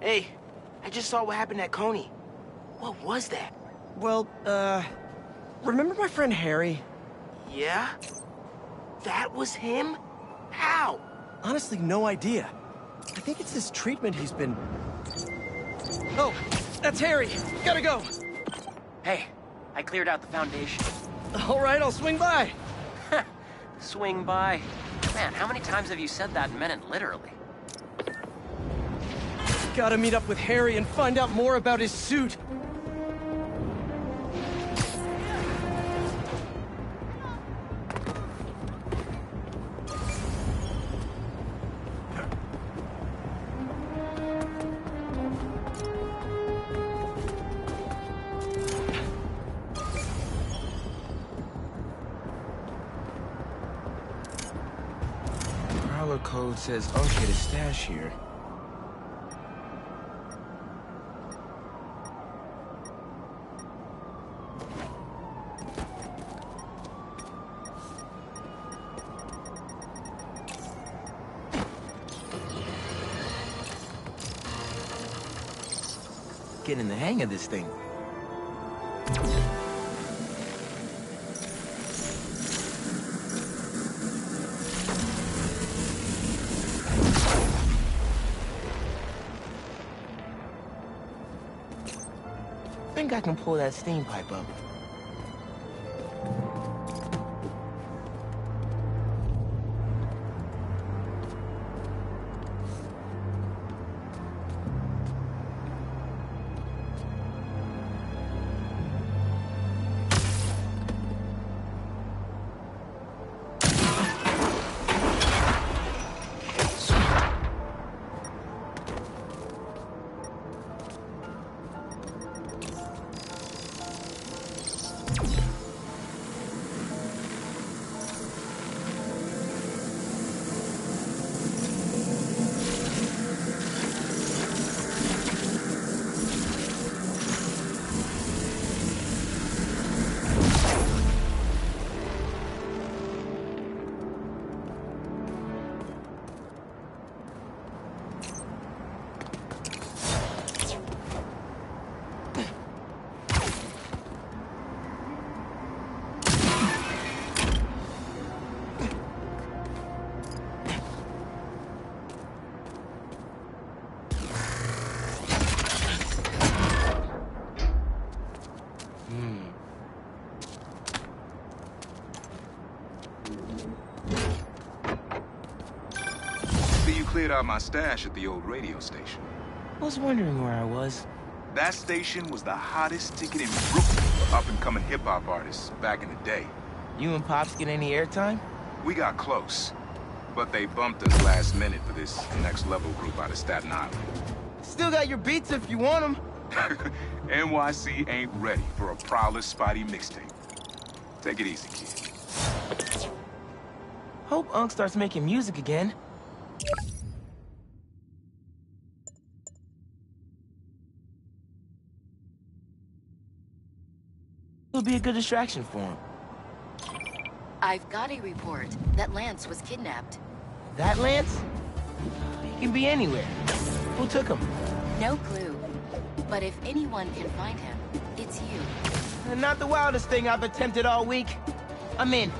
Hey, I just saw what happened at Coney. What was that? Well, remember my friend Harry? Yeah? That was him? How? Honestly, no idea. I think it's this treatment he's been... Oh, that's Harry! Gotta go! Hey, I cleared out the foundation. Alright, I'll swing by! Swing by. Man, how many times have you said that and meant it literally? Gotta meet up with Harry and find out more about his suit. Prowler code says Unc hid a stash here. Getting the hang of this thing. Think I can pull that steam pipe up. Cleared out my stash at the old radio station. I was wondering where I was. That station was the hottest ticket in Brooklyn for up-and-coming hip-hop artists back in the day. You and Pops get any airtime? We got close, but they bumped us last minute for this next-level group out of Staten Island. Still got your beats if you want them. NYC ain't ready for a Prowler Spotty mixtape. Take it easy, kid. Hope Unc starts making music again. It'll be a good distraction for him. I've got a report that Lance was kidnapped. That Lance? He can be anywhere. Who took him? No clue. But if anyone can find him, it's you. Not the wildest thing I've attempted all week. I'm in.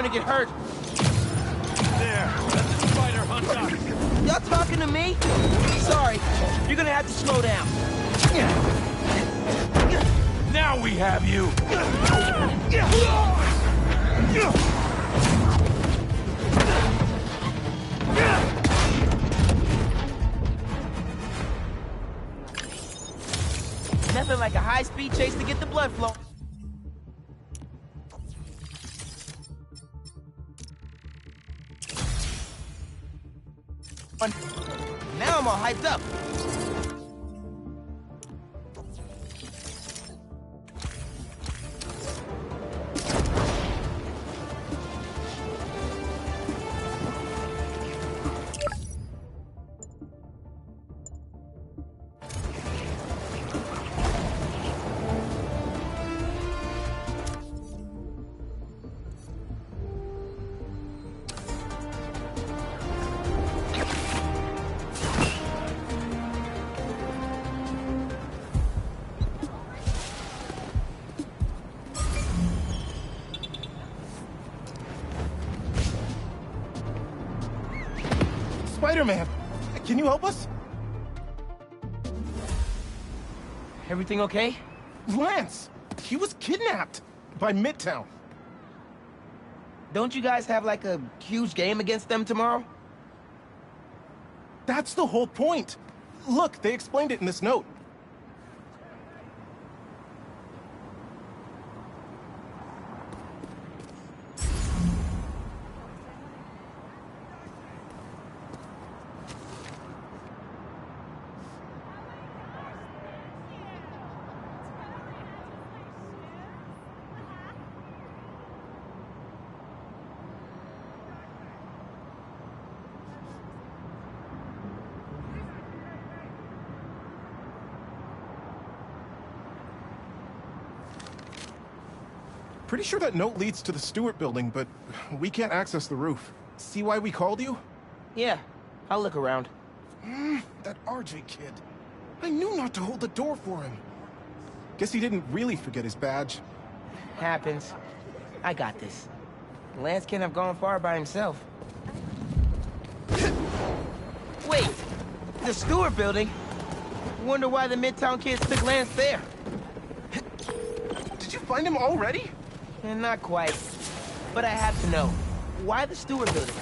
gonna get hurt. There, let the spider hunt us. Y'all talking to me? Sorry, you're gonna have to slow down. Now we have you! Nothing like a high-speed chase to get the blood flow. Now I'm all hyped up. Spider-Man, can you help us? Everything okay? Lance! He was kidnapped by Midtown. Don't you guys have like a huge game against them tomorrow? That's the whole point. Look, they explained it in this note. Pretty sure that note leads to the Stewart building, but we can't access the roof. See why we called you? Yeah, I'll look around. That RJ kid. I knew not to hold the door for him. Guess he didn't really forget his badge. Happens. I got this. Lance can't have gone far by himself. Wait! The Stewart building? Wonder why the Midtown kids took Lance there. Did you find him already? Not quite. But I have to know. Why the Stewart building?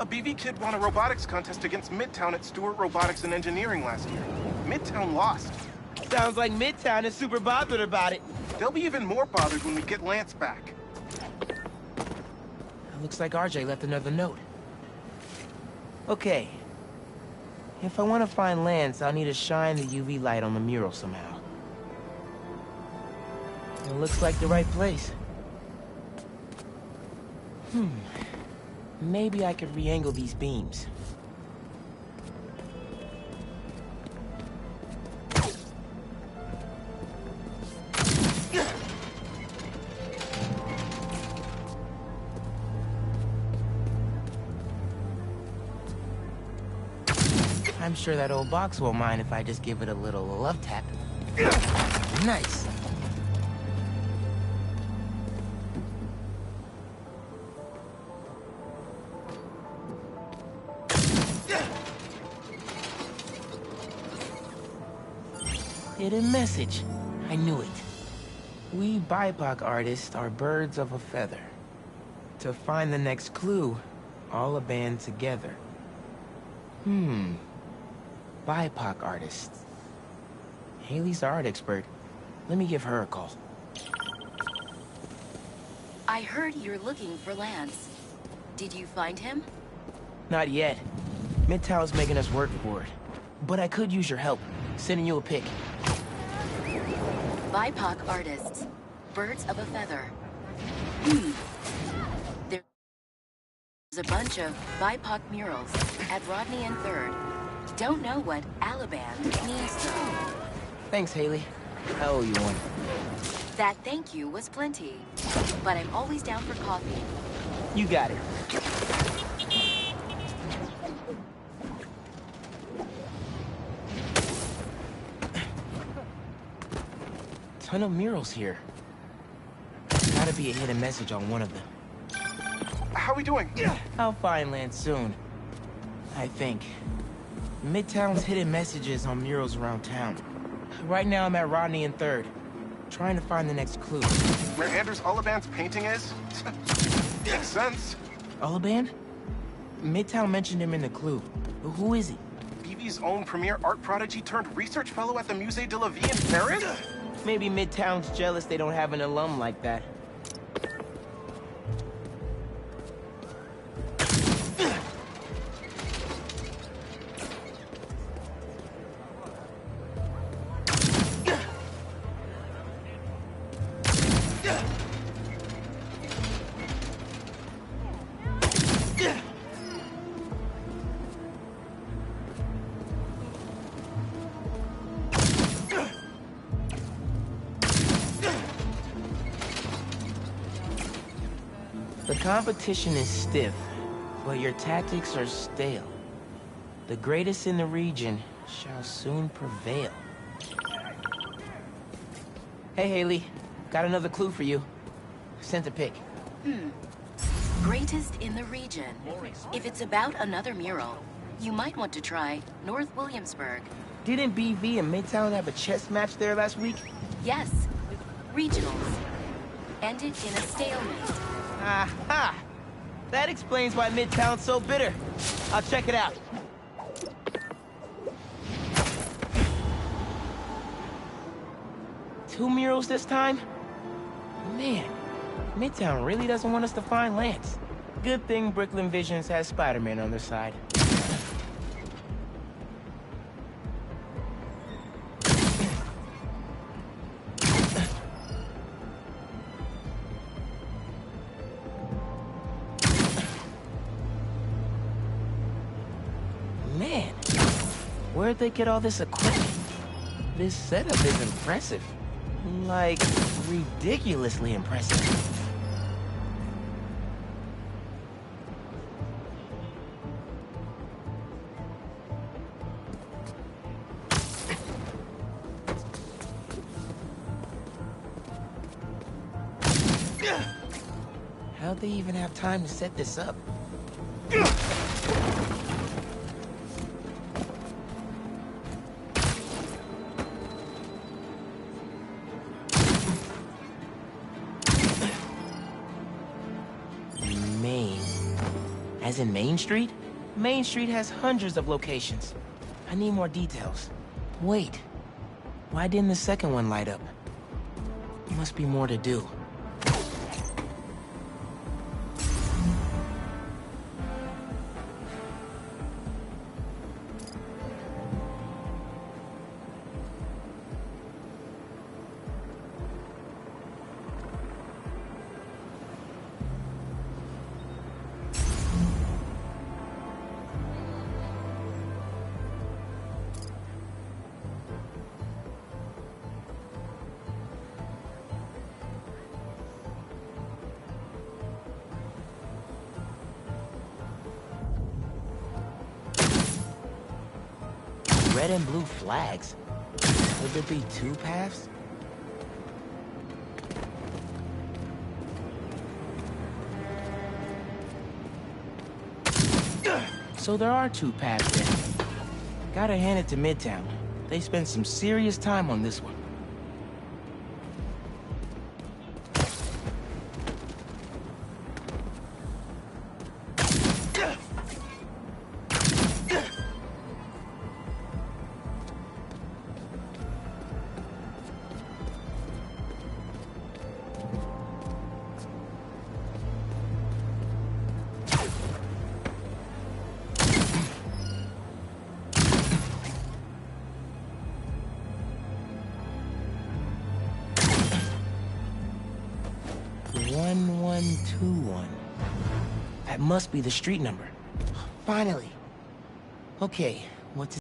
A BV kid won a robotics contest against Midtown at Stewart Robotics and Engineering last year. Midtown lost. Sounds like Midtown is super bothered about it. They'll be even more bothered when we get Lance back. Looks like RJ left another note. Okay. If I want to find Lance, I'll need to shine the UV light on the mural somehow. It looks like the right place. Maybe I could re-angle these beams. I'm sure that old box won't mind if I just give it a little love tap. Nice. Hidden message. I knew it. We BIPOC artists are birds of a feather. To find the next clue, all a band together. BIPOC artists. Haley's the art expert. Let me give her a call. I heard you're looking for Lance. Did you find him? Not yet. Midtown's making us work for it. But I could use your help, sending you a pic. BIPOC artists. Birds of a feather. There's a bunch of BIPOC murals at Rodney and 3rd. Don't know what Alaband means though. Thanks, Haley. I owe you one. That thank you was plenty. But I'm always down for coffee. You got it. Ton of murals here. Gotta be a hidden message on one of them. how we doing? I'll find land soon. I think. Midtown's hidden messages on murals around town. Right now I'm at Rodney and 3rd, trying to find the next clue. Where Anders Ullaband's painting is? Makes sense. Ullaband? Midtown mentioned him in the clue. But who is he? BB's own premier art prodigy turned research fellow at the Musée de la Vie in Paris? Maybe Midtown's jealous they don't have an alum like that. The competition is stiff, but your tactics are stale. The greatest in the region shall soon prevail. Hey, Haley. Got another clue for you. Sent a pic. Greatest in the region. If it's about another mural, you might want to try North Williamsburg. Didn't BV and Midtown have a chess match there last week? Yes, regionals. Ended in a stalemate. Aha! That explains why Midtown's so bitter. I'll check it out. Two murals this time? Man, Midtown really doesn't want us to find Lance. Good thing Brooklyn Visions has Spider-Man on their side. Man, where'd they get all this equipment? This setup is impressive. Like, ridiculously impressive. How'd they even have time to set this up? As in Main Street? Main Street has hundreds of locations. I need more details. Wait. Why didn't the second one light up? Must be more to do. Red and blue flags. Would there be two paths? So there are two paths then. Gotta hand it to Midtown. They spent some serious time on this one. That must be the street number. Finally. Okay, what's it?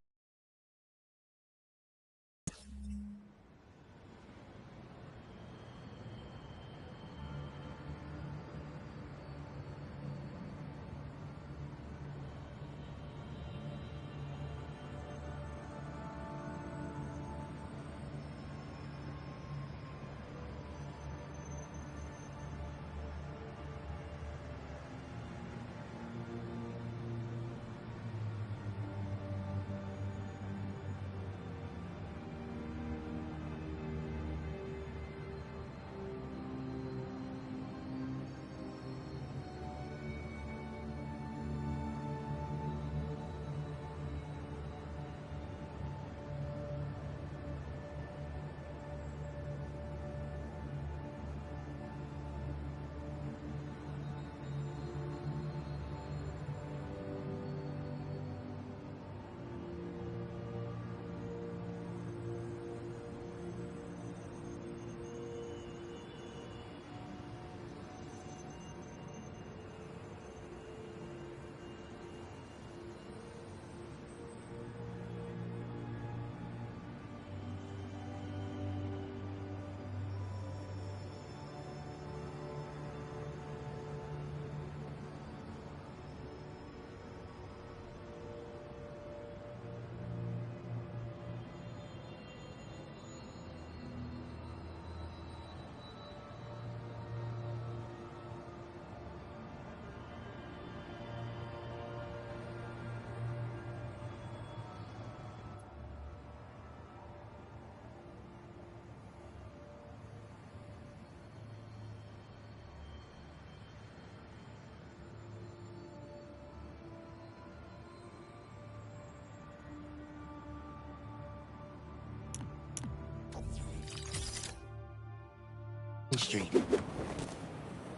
Street.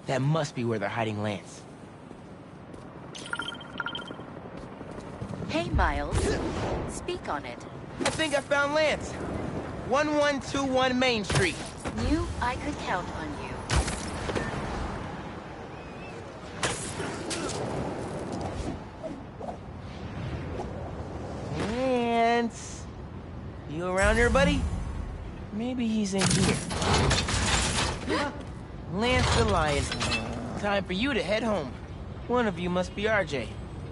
That must be where they're hiding Lance. Hey, Miles. Speak on it. I think I found Lance. 1121 Main Street. Knew I could count on you. Lance. You around here, buddy? Maybe he's in here. Lance the Lion. Time for you to head home. One of you must be RJ.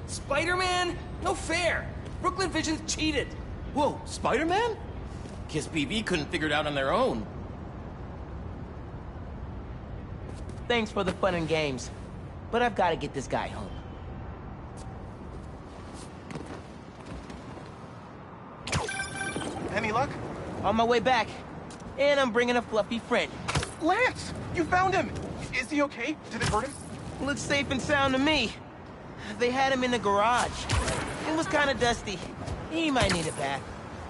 Spider-Man? No fair! Brooklyn Vision's cheated! Whoa, Spider-Man? Guess BV couldn't figure it out on their own. Thanks for the fun and games, but I've got to get this guy home. Any luck? On my way back, and I'm bringing a fluffy friend. Lance! You found him! Is he okay? Did it hurt him? Looks safe and sound to me. They had him in the garage. It was kind of dusty. He might need a bath.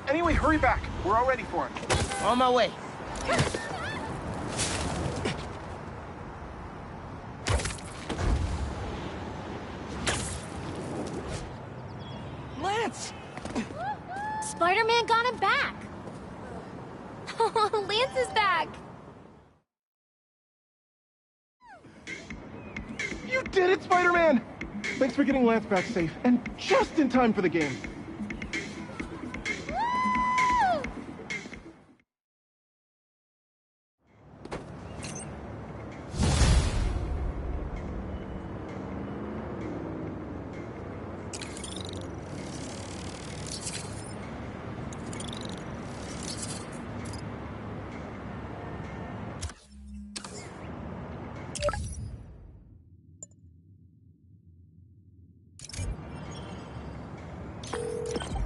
Anyway, hurry back. We're all ready for him. On my way. Lance! Spider-Man got him back! Lance is back! You did it, Spider-Man! Thanks for getting Lance back safe, and just in time for the game. Woo!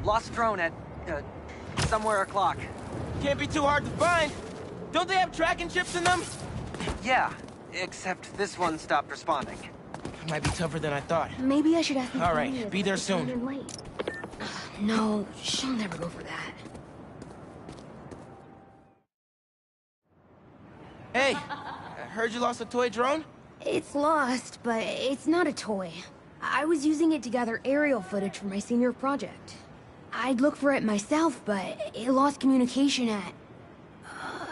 Lost drone at, somewhere o'clock. Can't be too hard to find. Don't they have tracking chips in them? Yeah, except this one stopped responding. Might be tougher than I thought. Maybe I should ask All right, Antonia be if there it's soon. running late. No, she'll never go for that. Hey, I heard you lost a toy drone? It's lost, but it's not a toy. I was using it to gather aerial footage for my senior project. I'd look for it myself, but it lost communication at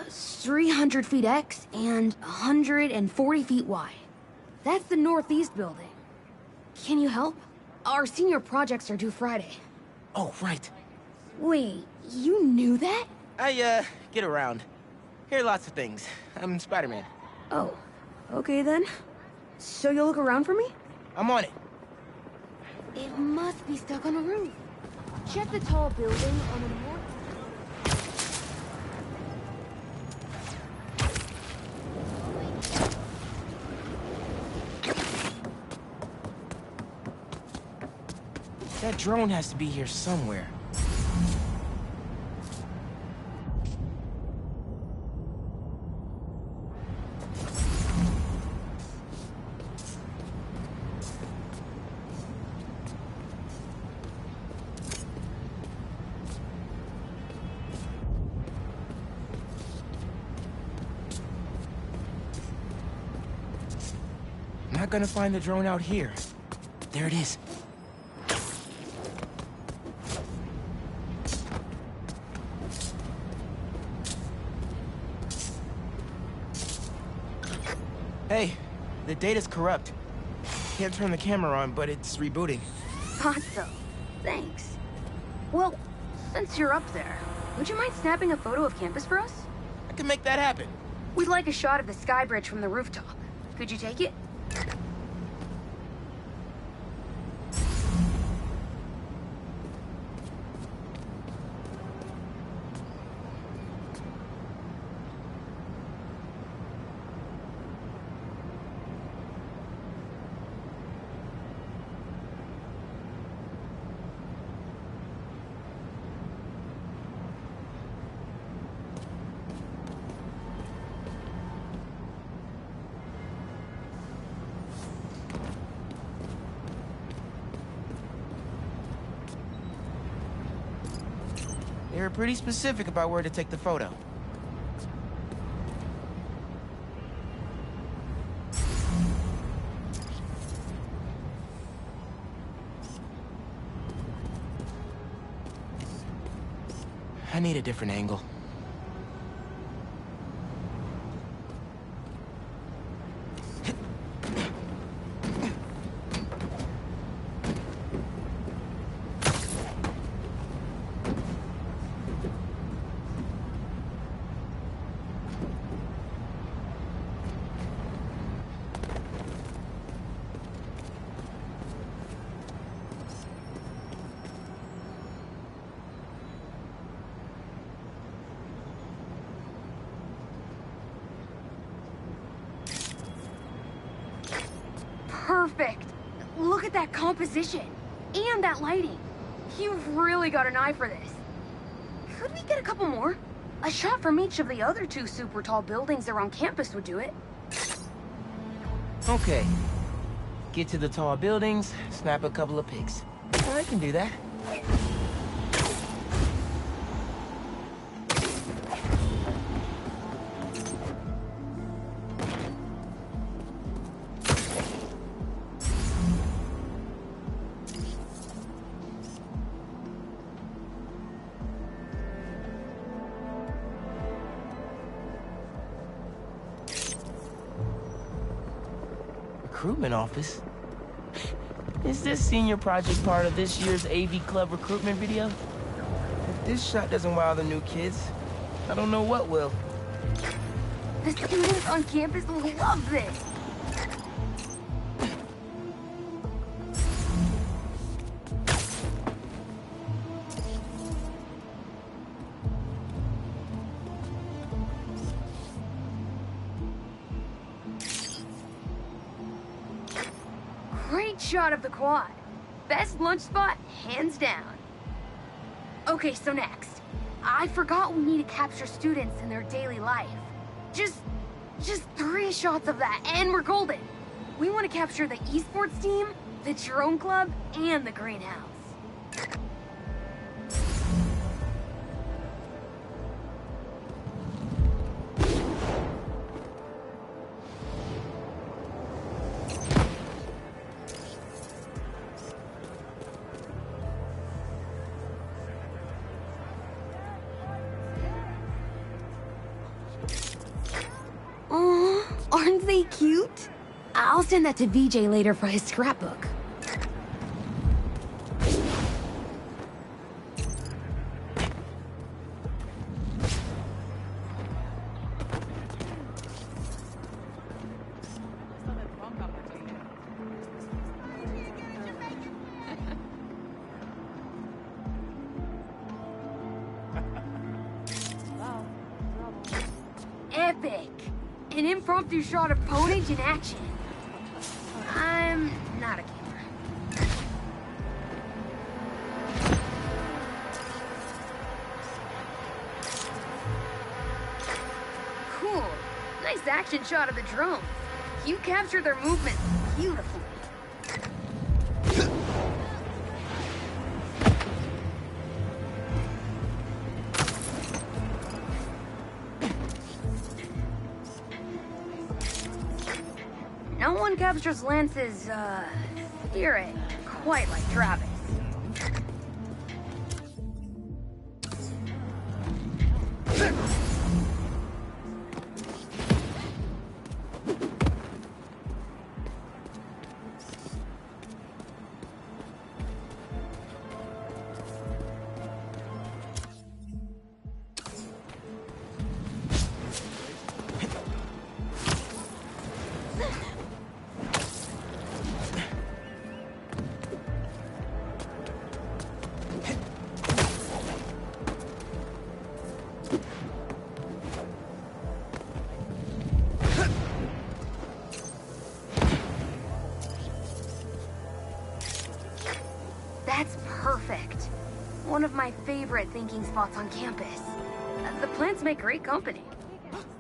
300 feet X and 140 feet Y. That's the Northeast building. Can you help? Our senior projects are due Friday. Oh, right. Wait, you knew that? I, get around. Hear lots of things. I'm Spider-Man. Oh, okay then. So you'll look around for me? I'm on it. It must be stuck on a roof. Check the tall building on the north. That drone has to be here somewhere. Not gonna find the drone out here. There it is. Hey, the data's corrupt. Can't turn the camera on, but it's rebooting. Thought so. Thanks. Well, since you're up there, would you mind snapping a photo of campus for us? I can make that happen. We'd like a shot of the sky bridge from the rooftop. Could you take it? They were pretty specific about where to take the photo. need a different angle. Perfect. Look at that composition. And that lighting. You've really got an eye for this. Could we get a couple more? A shot from each of the other 2 super tall buildings around campus would do it. Okay. Get to the tall buildings, snap a couple of pics. I can do that. Recruitment office? Is this senior project part of this year's AV Club recruitment video? If this shot doesn't wow the new kids, I don't know what will. The students on campus will love this. Great shot of the quad. Best lunch spot, hands down. Okay, so next. I forgot we need to capture students in their daily life. Just 3 shots of that, and we're golden. We want to capture the esports team, the drone club, and the greenhouse. Aren't they cute? I'll send that to VJ later for his scrapbook. Epic! An impromptu shot of Ponage in action. I'm not a gamer. Cool. Nice action shot of the drones. You captured their movements beautifully. No one captures Lance's, spirit quite like Travis. That's perfect. One of my favorite thinking spots on campus. The plants make great company.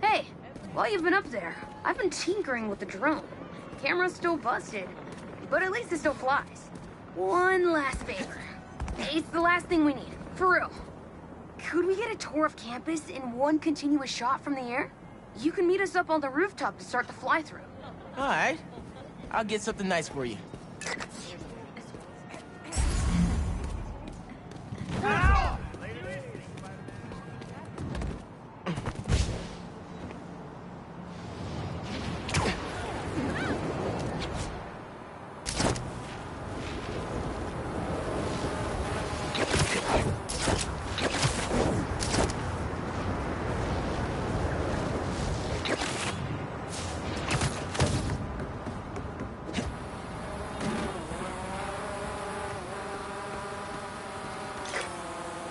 Hey, while you've been up there, I've been tinkering with the drone. Camera's still busted, but at least it still flies. One last favor. It's the last thing we need, for real. Could we get a tour of campus in one continuous shot from the air? You can meet us up on the rooftop to start the fly-through. All right. I'll get something nice for you.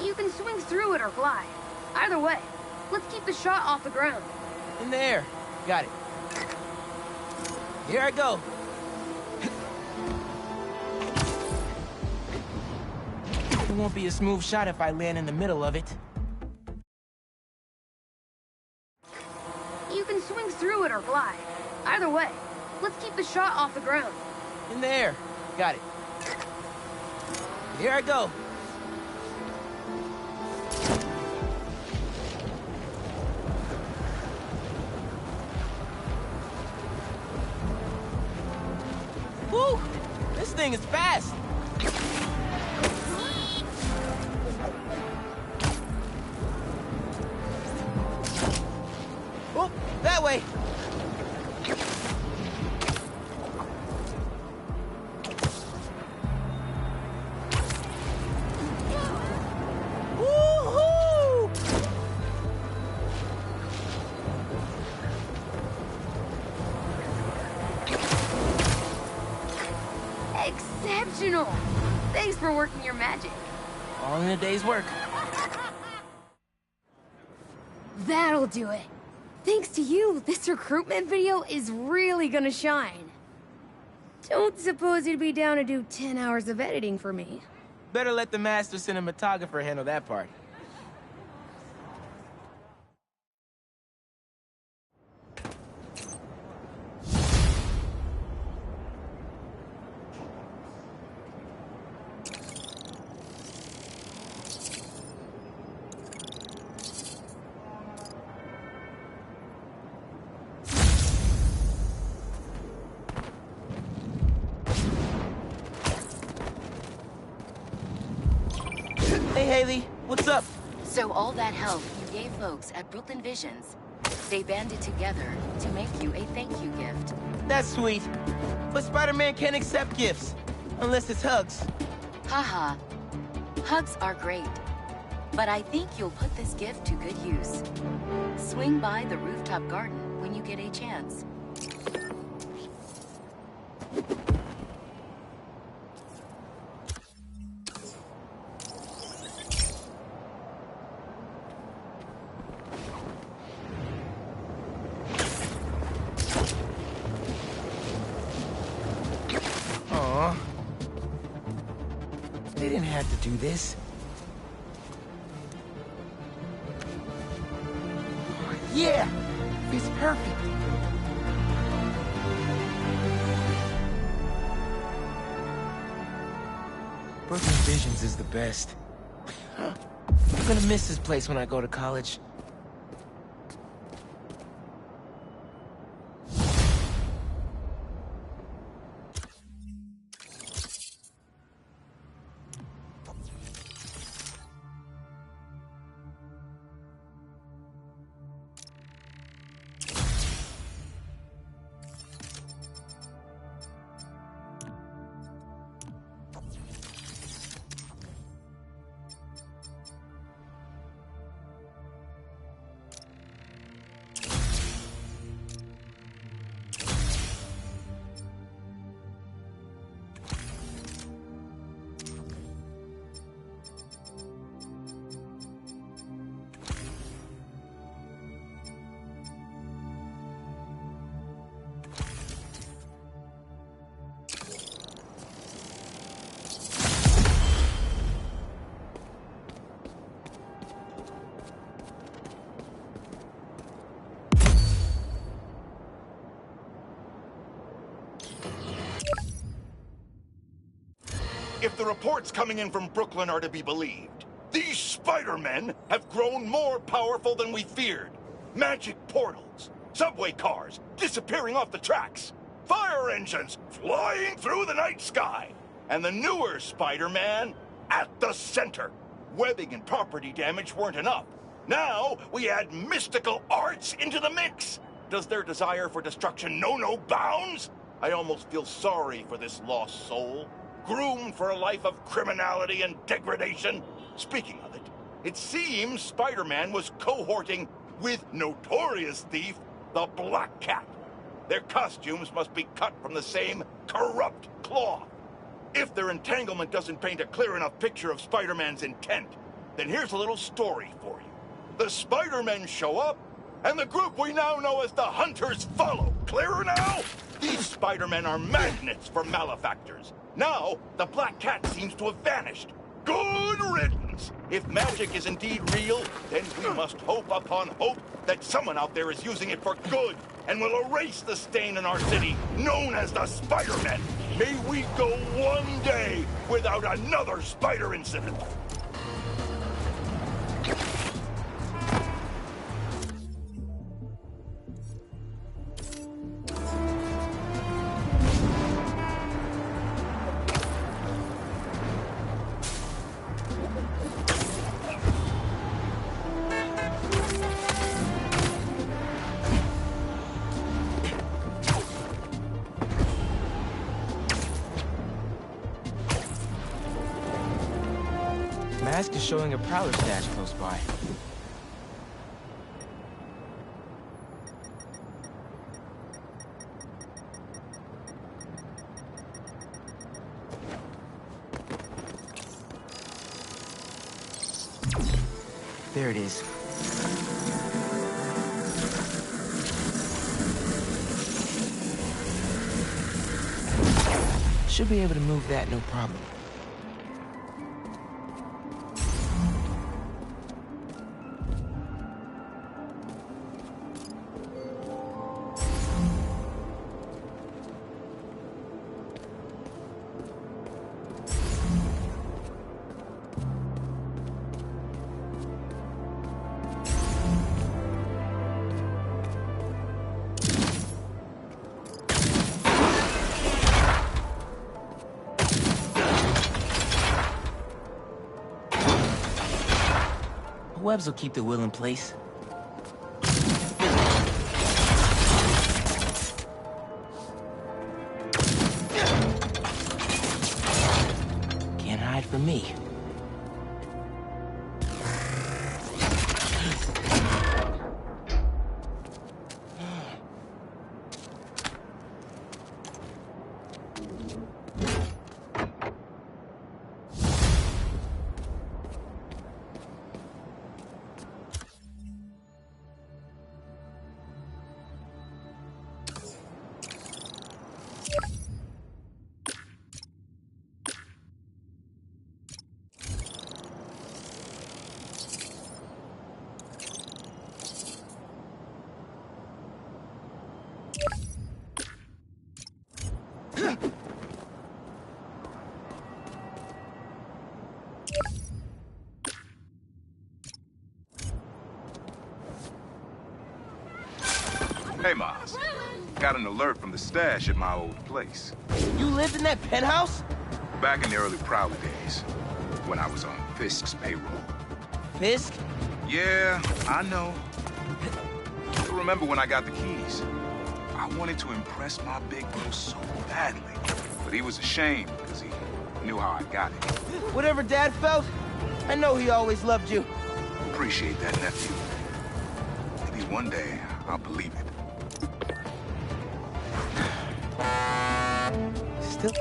You can swing through it or glide. Either way, let's keep the shot off the ground. In the air. Got it. Here I go. It won't be a smooth shot if I land in the middle of it. You can swing through it or glide. Either way, let's keep the shot off the ground. In the air. Got it. Here I go. Woo! This thing is fast! Oh, that way! Woo-hoo! Exceptional! Thanks for working your magic. All in a day's work. That'll do it. Thanks to you, this recruitment video is really gonna shine. Don't suppose you'd be down to do 10 hours of editing for me. Better let the master cinematographer handle that part. Hey, Haley, what's up? So all that help you gave folks at Brooklyn Visions, they banded together to make you a thank you gift. That's sweet. But Spider-Man can't accept gifts. Unless it's hugs. Haha. Hugs are great. But I think you'll put this gift to good use. Swing by the rooftop garden when you get a chance. Aw. They didn't have to do this. Yeah! It's perfect! Brooklyn Visions is the best. I'm gonna miss this place when I go to college. If the reports coming in from Brooklyn are to be believed, these Spider-Men have grown more powerful than we feared. Magic portals, subway cars disappearing off the tracks, fire engines flying through the night sky, and the newer Spider-Man at the center. Webbing and property damage weren't enough. Now we add mystical arts into the mix. Does their desire for destruction know no bounds? I almost feel sorry for this lost soul. groomed for a life of criminality and degradation? Speaking of it, it seems Spider-Man was cohorting with notorious thief, the Black Cat. Their costumes must be cut from the same corrupt cloth. If their entanglement doesn't paint a clear enough picture of Spider-Man's intent, then here's a little story for you. The Spider-Men show up, and the group we now know as the Hunters follow. Clearer now? These Spider-Men are magnets for malefactors. Now, the Black Cat seems to have vanished. Good riddance! If magic is indeed real, then we must hope upon hope that someone out there is using it for good and will erase the stain in our city known as the Spider-Men. May we go one day without another spider incident. Mask is showing a Prowler stash close by. There it is. Should be able to move that, no problem. Webs will keep the wheel in place. Can't hide from me. Hey, Miles. Got an alert from the stash at my old place. You lived in that penthouse? Back in the early Prowler days, when I was on Fisk's payroll. Fisk? Yeah, I know. Still remember when I got the keys. I wanted to impress my big bro so badly, but he was ashamed because he knew how I got it. Whatever Dad felt, I know he always loved you. Appreciate that, nephew. Maybe one day I'll believe it. Still...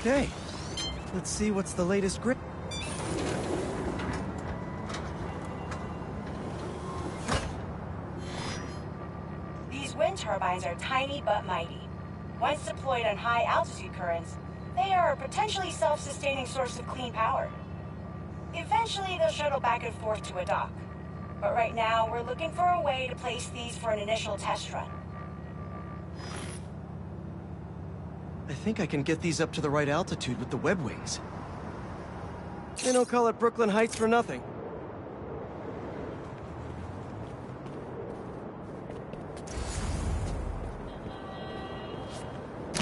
Okay. Let's see what's the latest grip. These wind turbines are tiny but mighty. Once deployed on high altitude currents, they are a potentially self-sustaining source of clean power. Eventually, they'll shuttle back and forth to a dock. But right now, we're looking for a way to place these for an initial test run. I think I can get these up to the right altitude with the web wings. They don't call it Brooklyn Heights for nothing.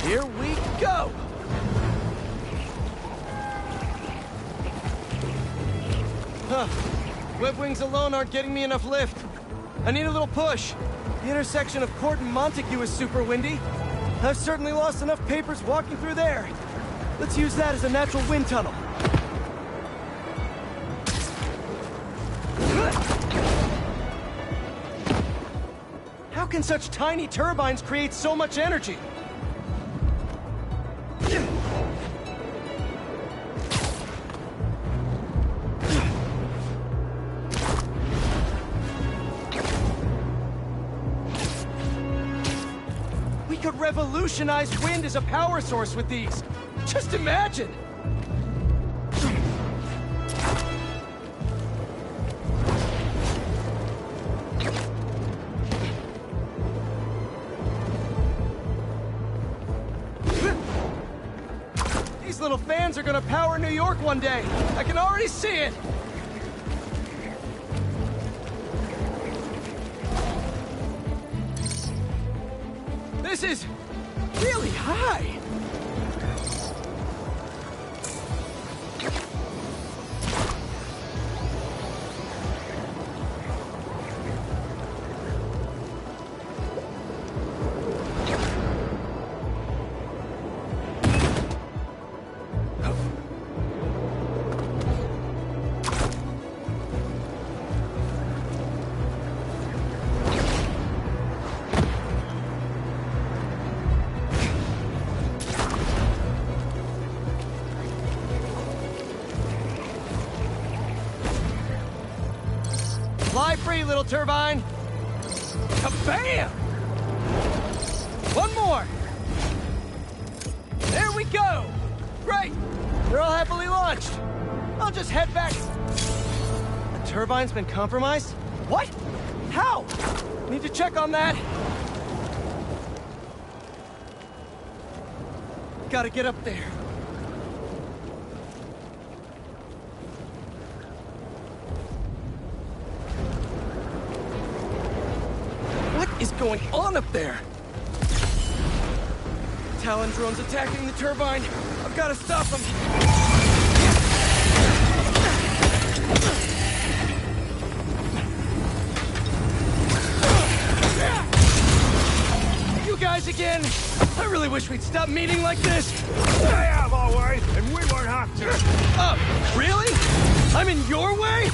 Here we go! Huh. Web wings alone aren't getting me enough lift. I need a little push. The intersection of Court and Montague is super windy. I've certainly lost enough papers walking through there. Let's use that as a natural wind tunnel. How can such tiny turbines create so much energy? We could revolutionize wind as a power source with these. Just imagine! These little fans are gonna power New York one day. I can already see it! This is really high! Fly free, little turbine! Kabam! One more! There we go! Great! They're all happily launched. I'll just head back. The turbine's been compromised? What? How? Need to check on that. Gotta get up there. What is going on up there? Talon drone's attacking the turbine. I've got to stop them. You guys again? I really wish we'd stop meeting like this. I have always, and we won't have to. Oh, really? I'm in your way?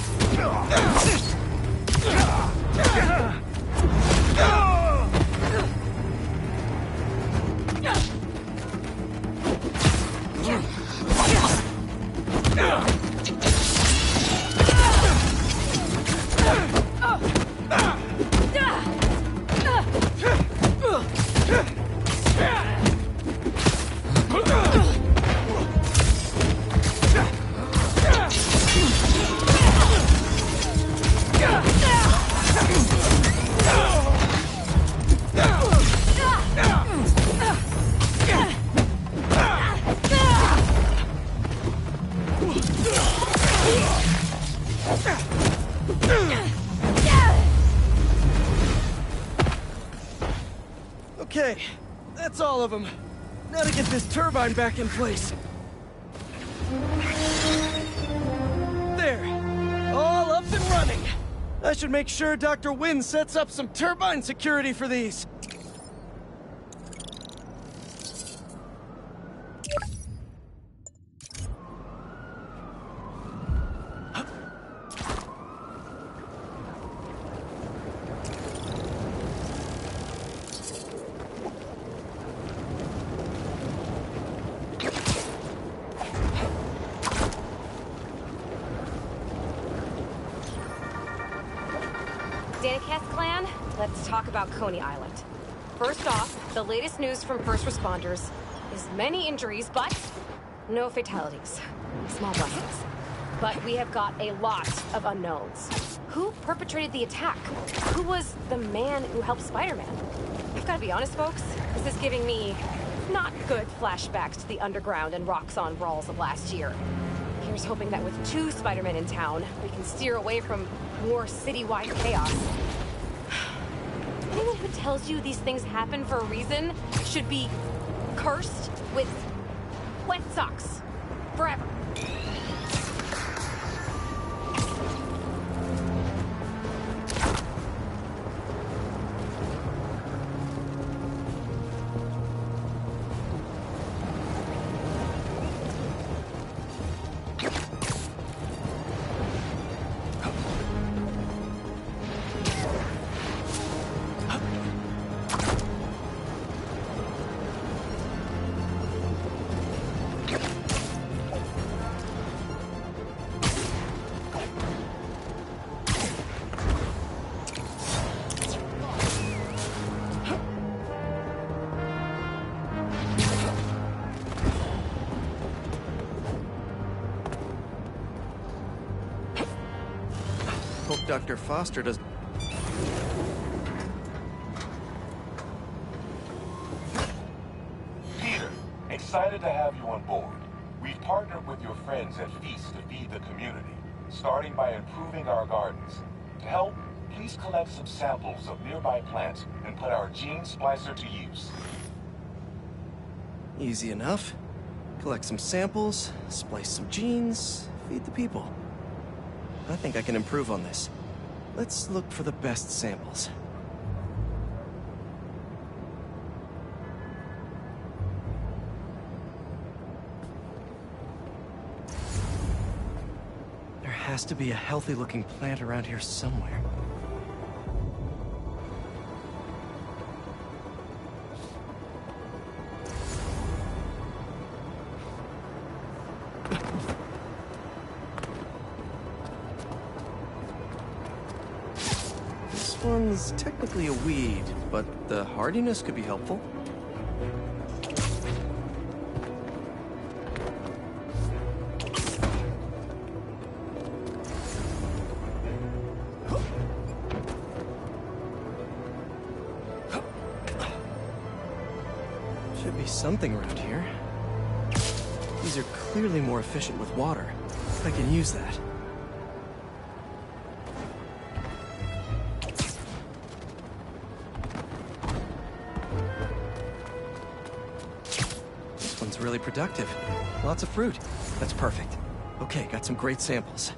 Okay, that's all of them. Now to get this turbine back in place. There, all up and running. I should make sure Dr. Wynn sets up some turbine security for these. let's talk about Coney Island. First off, the latest news from first responders is many injuries, but no fatalities. Small blessings. But we have got a lot of unknowns. Who perpetrated the attack? Who was the man who helped Spider-Man? I've got to be honest, folks. This is giving me not good flashbacks to the underground and Roxxon brawls of last year. Here's hoping that with 2 Spider-Men in town, we can steer away from more citywide chaos. Anyone who tells you these things happen for a reason should be cursed with wet socks forever. Hope Dr. Foster does... Peter, excited to have you on board. We've partnered with your friends at Feast to feed the community, starting by improving our gardens. To help, please collect some samples of nearby plants and put our gene splicer to use. Easy enough. Collect some samples, splice some genes, feed the people. I think I can improve on this. Let's look for the best samples. There has to be a healthy-looking plant around here somewhere. This one's technically a weed, but the hardiness could be helpful. Should be something around here. These are clearly more efficient with water. I can use that. This one's really productive. Lots of fruit. That's perfect. Okay, got some great samples.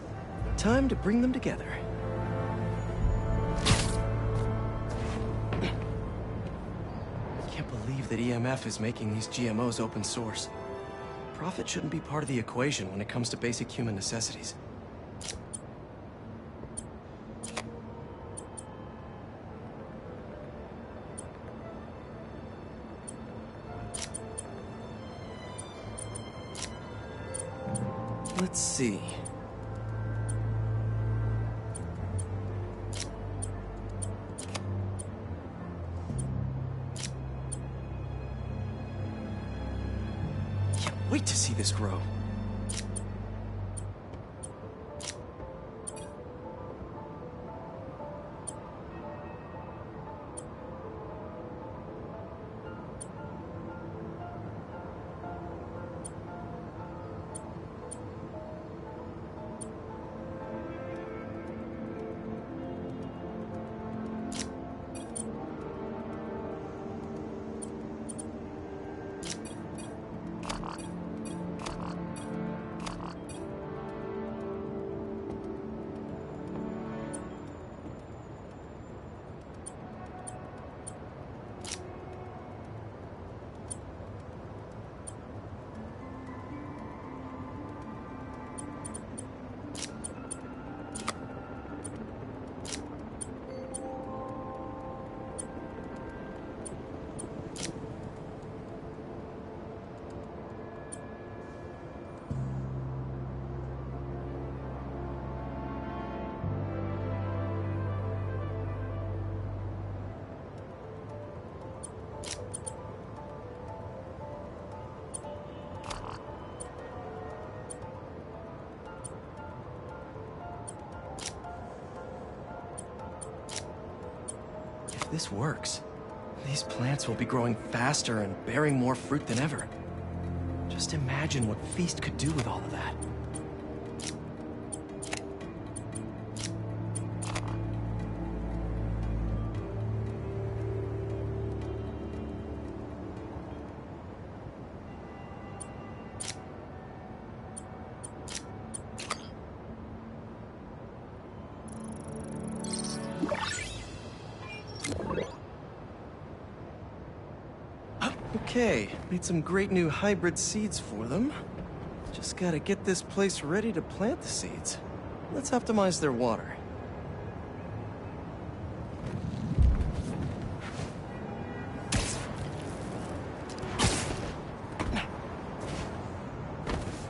Time to bring them together. Can't believe that EMF is making these GMOs open source. Profit shouldn't be part of the equation when it comes to basic human necessities. Let's see. Can't wait to see this grow. If this works, these plants will be growing faster and bearing more fruit than ever. Just imagine what Feast could do with all of that. Okay, made some great new hybrid seeds for them. Just gotta get this place ready to plant the seeds. Let's optimize their water.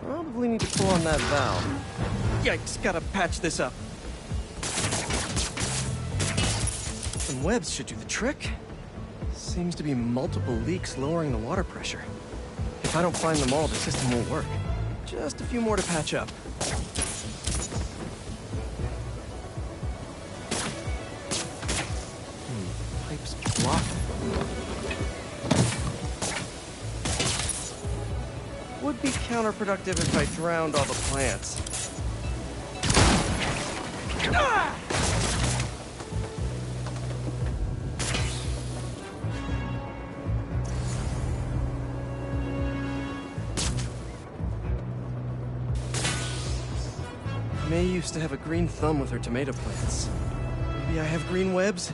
Probably need to pull on that valve. Yikes, gotta patch this up. Some webs should do the trick. Seems to be multiple leaks lowering the water pressure. If I don't find them all, the system won't work. Just a few more to patch up. Pipe's blocked. Would be counterproductive if I drowned all the plants. Ah! May used to have a green thumb with her tomato plants. Maybe I have green webs?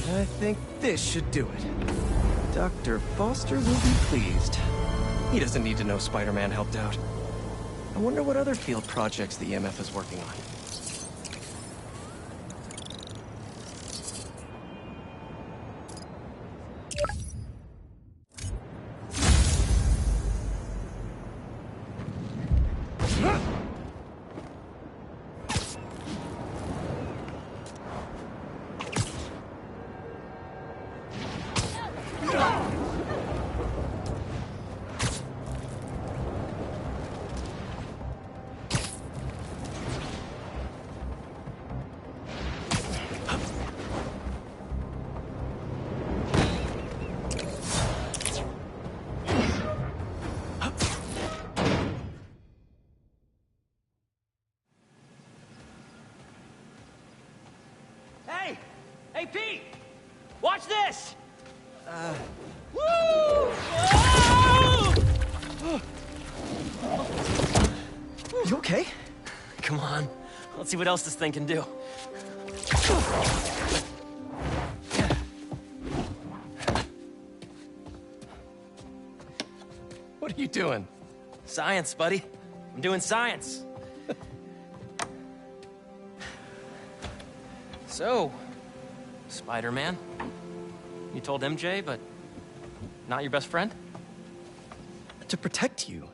I think this should do it. Dr. Foster will be pleased. He doesn't need to know Spider-Man helped out. I wonder what other field projects the EMF is working on. Hey, Pete! Watch this! Woo! You okay? Come on. Let's see what else this thing can do. What are you doing? Science, buddy. I'm doing science. So, Spider-Man, you told MJ, but not your best friend? To protect you.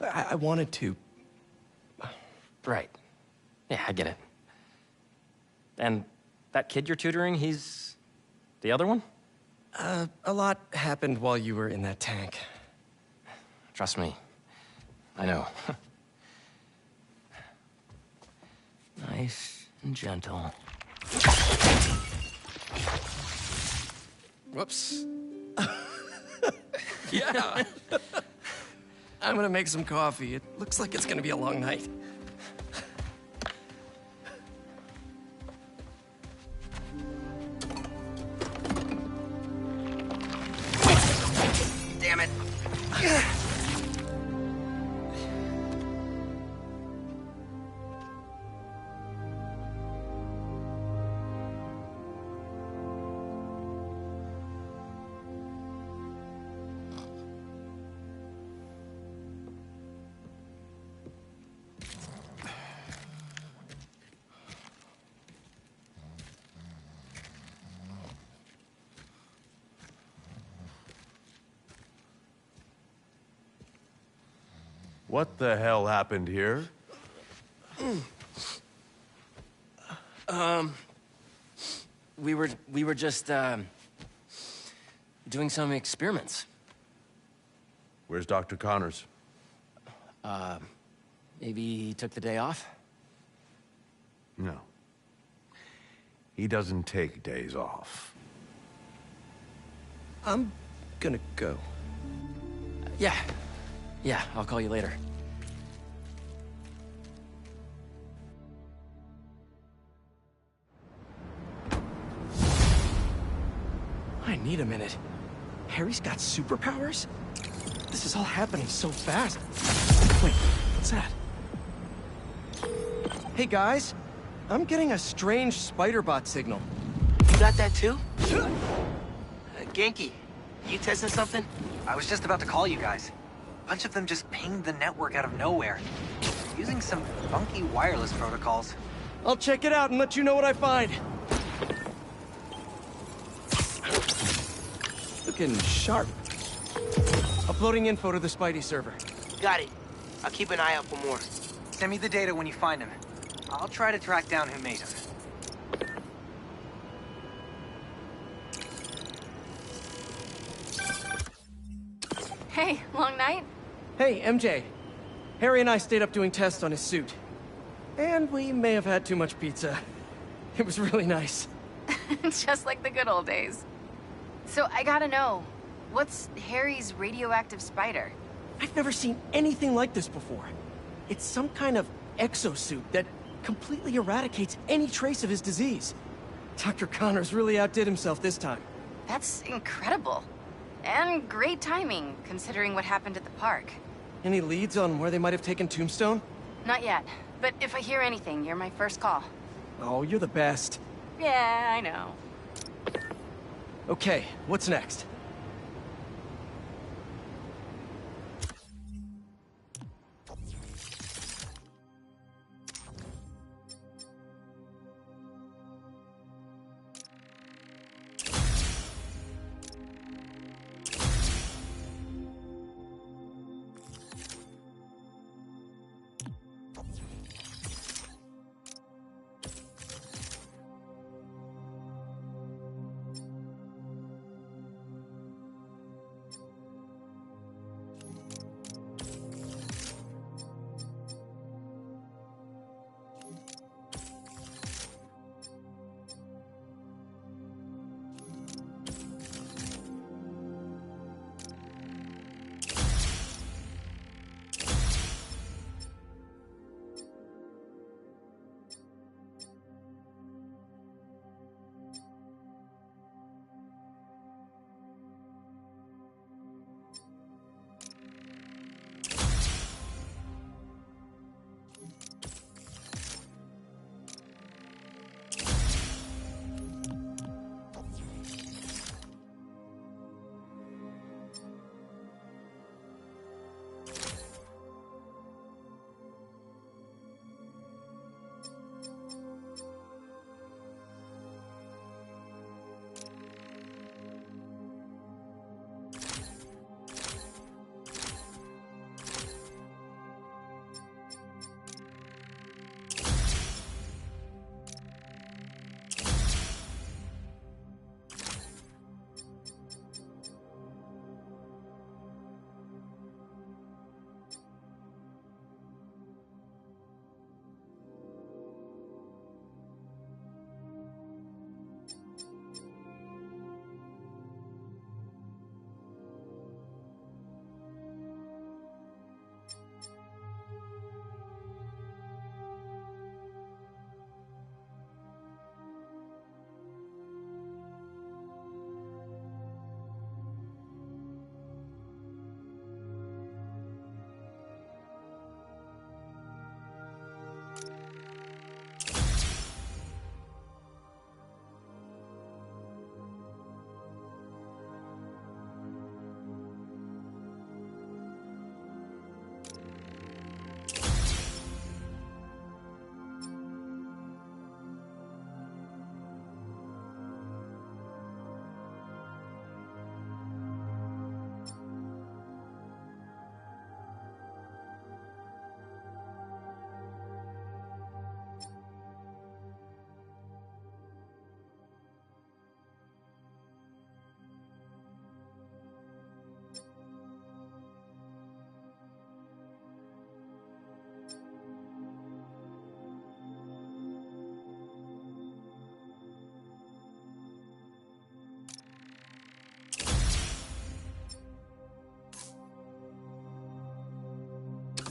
I wanted to. Right. Yeah, I get it. And that kid you're tutoring, he's the other one? A lot happened while you were in that tank. Trust me. I know. Nice and gentle. Whoops. Yeah. I'm gonna make some coffee. It looks like it's gonna be a long night. Damn it. What the hell happened here? We were just, doing some experiments. Where's Dr. Connors? Maybe he took the day off? No. He doesn't take days off. I'm gonna go. Yeah. Yeah, I'll call you later. I need a minute. Harry's got superpowers? This is all happening so fast. Wait, what's that? Hey guys, I'm getting a strange spider-bot signal. You got that too? Genki, you testing something? I was just about to call you guys. A bunch of them just pinged the network out of nowhere. Using some funky wireless protocols. I'll check it out and let you know what I find. Looking sharp. Uploading info to the Spidey server. Got it. I'll keep an eye out for more. Send me the data when you find them. I'll try to track down who made them. Hey, long night? Hey, MJ. Harry and I stayed up doing tests on his suit. And we may have had too much pizza. It was really nice. Just like the good old days. So I gotta know, what's Harry's radioactive spider? I've never seen anything like this before. It's some kind of exosuit that completely eradicates any trace of his disease. Dr. Connors really outdid himself this time. That's incredible. And great timing, considering what happened at the park. Any leads on where they might have taken Tombstone? Not yet, but if I hear anything, you're my first call. Oh, you're the best. Yeah, I know. Okay, what's next?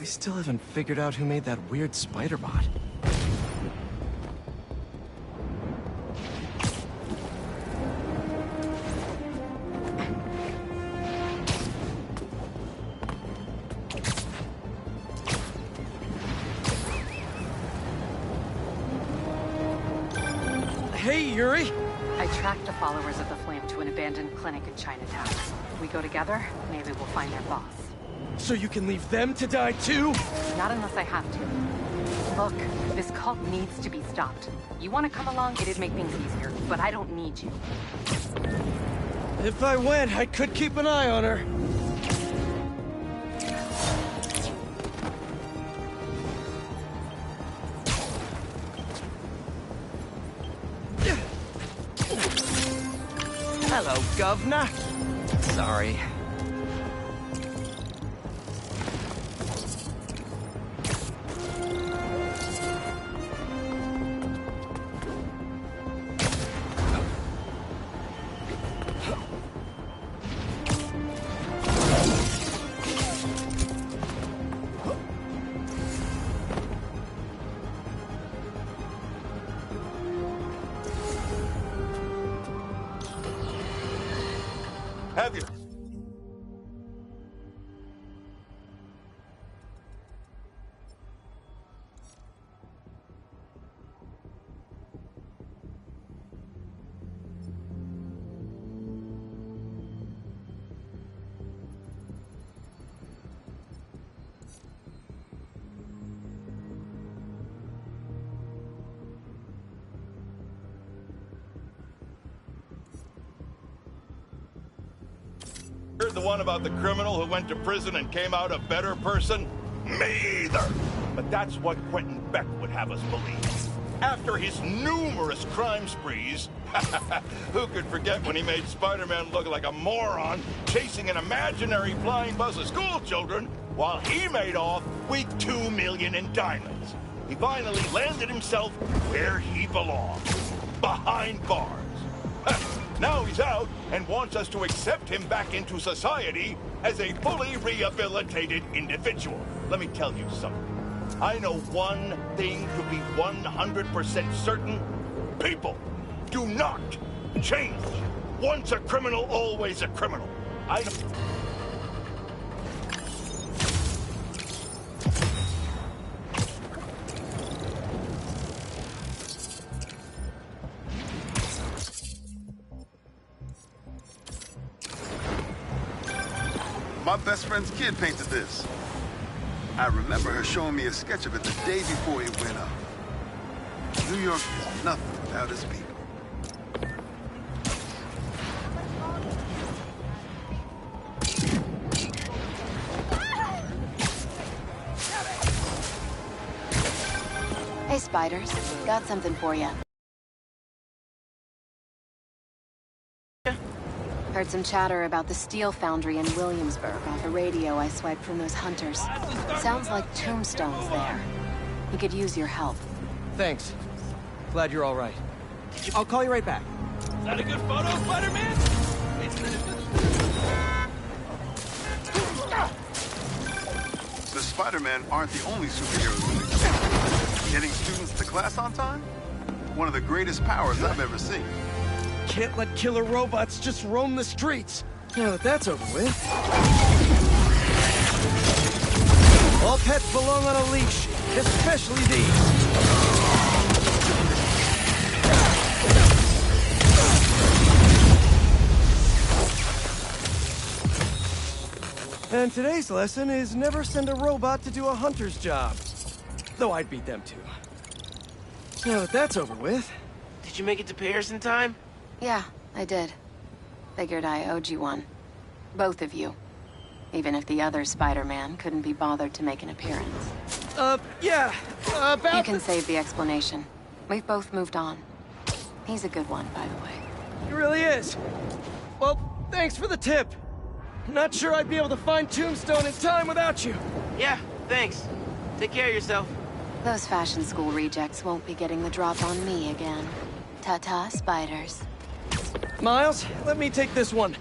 We still haven't figured out who made that weird spider bot. Hey, Yuri! I tracked the followers of the Flame to an abandoned clinic in Chinatown. If we go together, maybe we'll find their boss. So you can leave them to die too? Not unless I have to. Look, this cult needs to be stopped. You want to come along, it'd make things easier, but I don't need you. If I went, I could keep an eye on her. Hello, Governor. Sorry. Have you? Heard the one about the criminal who went to prison and came out a better person? Me either. But that's what Quentin Beck would have us believe. After his numerous crime sprees, who could forget when he made Spider-Man look like a moron chasing an imaginary flying bus of school children while he made off with $2 million in diamonds. He finally landed himself where he belongs, behind bars. Now he's out and wants us to accept him back into society as a fully rehabilitated individual. Let me tell you something. I know one thing to be 100% certain. People do not change. Once a criminal, always a criminal. I don't... My best friend's kid painted this. I remember her showing me a sketch of it the day before it went up. New York is nothing without its people. Hey, Spiders. Got something for you. Heard some chatter about the steel foundry in Williamsburg off a radio I swiped from those hunters. Sounds like Tombstone's there. He could use your help. Thanks. Glad you're all right. I'll call you right back. Is that a good photo, Spider-Man? The Spider-Men aren't the only superheroes in the game. Getting students to class on time? One of the greatest powers I've ever seen. Can't let killer robots just roam the streets. Now that that's over with. All pets belong on a leash, especially these. And today's lesson is never send a robot to do a hunter's job. Though I'd beat them too. Now that that's over with. Did you make it to Paris in time? Yeah, I did. Figured I owed you one. Both of you. Even if the other Spider-Man couldn't be bothered to make an appearance. Yeah, about... You can save the explanation. We've both moved on. He's a good one, by the way. He really is. Well, thanks for the tip. Not sure I'd be able to find Tombstone in time without you. Yeah, thanks. Take care of yourself. Those fashion school rejects won't be getting the drop on me again. Ta-ta, Spiders. Miles, let me take this one.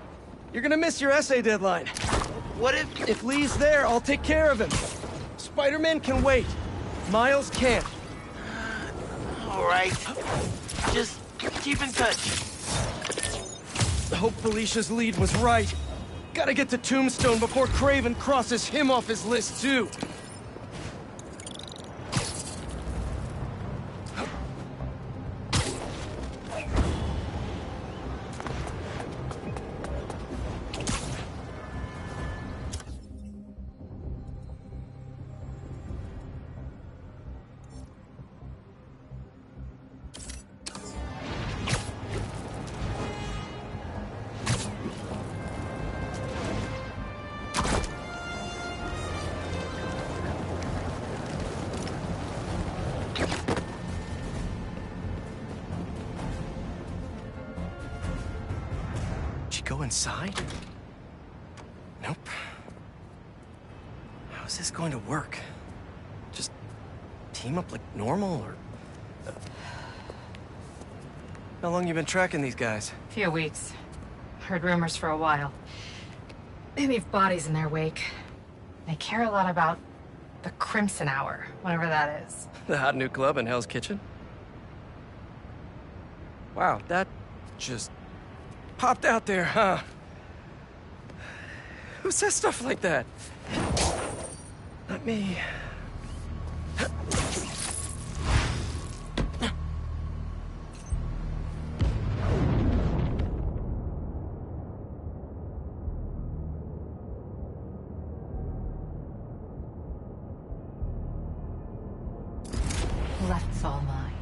You're gonna miss your essay deadline. What if... If Lee's there, I'll take care of him. Spider-Man can wait. Miles can't. All right. Just keep in touch. Hope Felicia's lead was right. Gotta get to Tombstone before Kraven crosses him off his list, too. Go inside? Nope. How is this going to work? Just team up like normal, or... How long you been tracking these guys? Few weeks. Heard rumors for a while. They leave bodies in their wake. They care a lot about the Crimson Hour, whatever that is. The hot new club in Hell's Kitchen? Wow, that just popped out there, huh? Who says stuff like that? Not me. Left's all mine.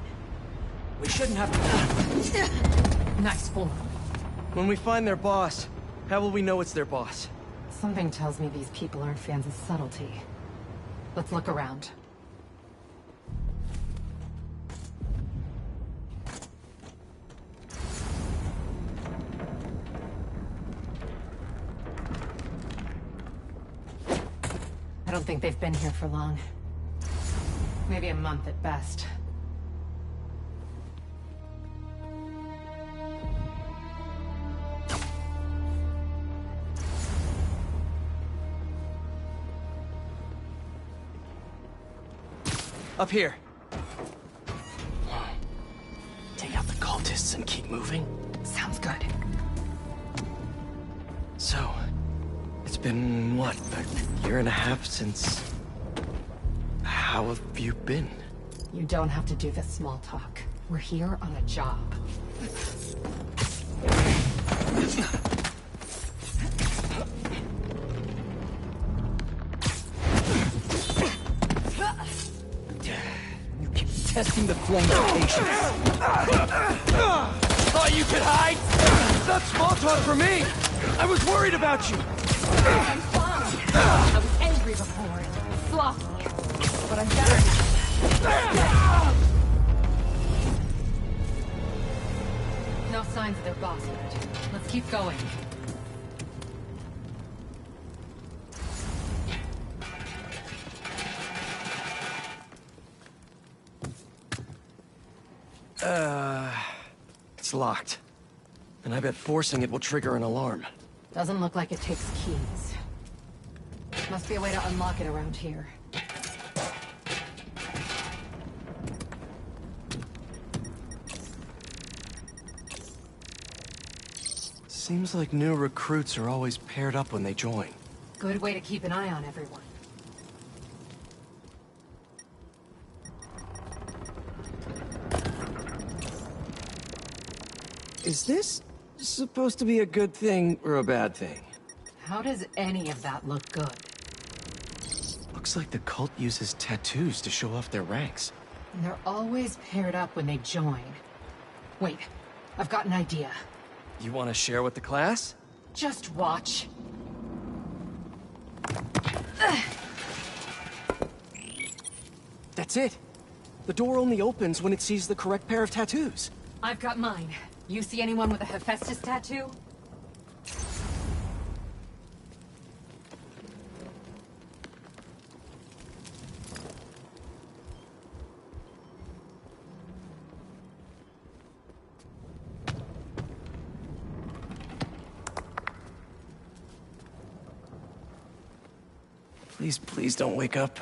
We shouldn't have to... Nice form. When we find their boss, how will we know it's their boss? Something tells me these people aren't fans of subtlety. Let's look around. I don't think they've been here for long. Maybe a month at best. Up here. Take out the cultists and keep moving? Sounds good. So, it's been, what, a year and a half since... How have you been? You don't have to do this small talk. We're here on a job. Testing the flame of patience. Thought you could hide? Not small talk for me! I was worried about you! I'm fine. I was angry before and sloppy, but I'm better now. No signs of their boss yet. Let's keep going. It's locked. And I bet forcing it will trigger an alarm. Doesn't look like it takes keys. Must be a way to unlock it around here. Seems like new recruits are always paired up when they join. Good way to keep an eye on everyone. Is this supposed to be a good thing or a bad thing? How does any of that look good? Looks like the cult uses tattoos to show off their ranks. And they're always paired up when they join. Wait, I've got an idea. You want to share with the class? Just watch. That's it. The door only opens when it sees the correct pair of tattoos. I've got mine. You see anyone with a Hephaestus tattoo? Please, please don't wake up.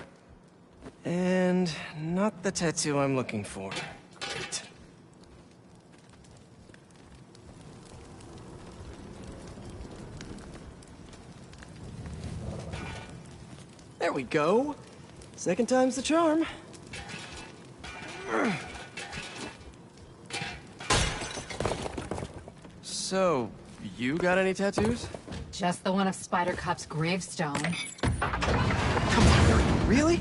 And not the tattoo I'm looking for. Great. There we go. Second time's the charm. So, you got any tattoos? Just the one of Spider Cop's gravestone. Come on, really?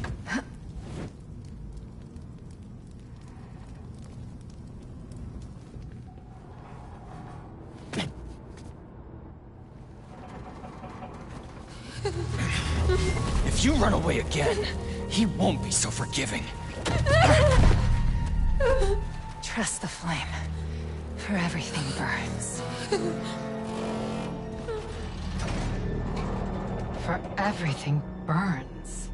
If you run away again, he won't be so forgiving. Trust the flame, for everything burns. For everything burns.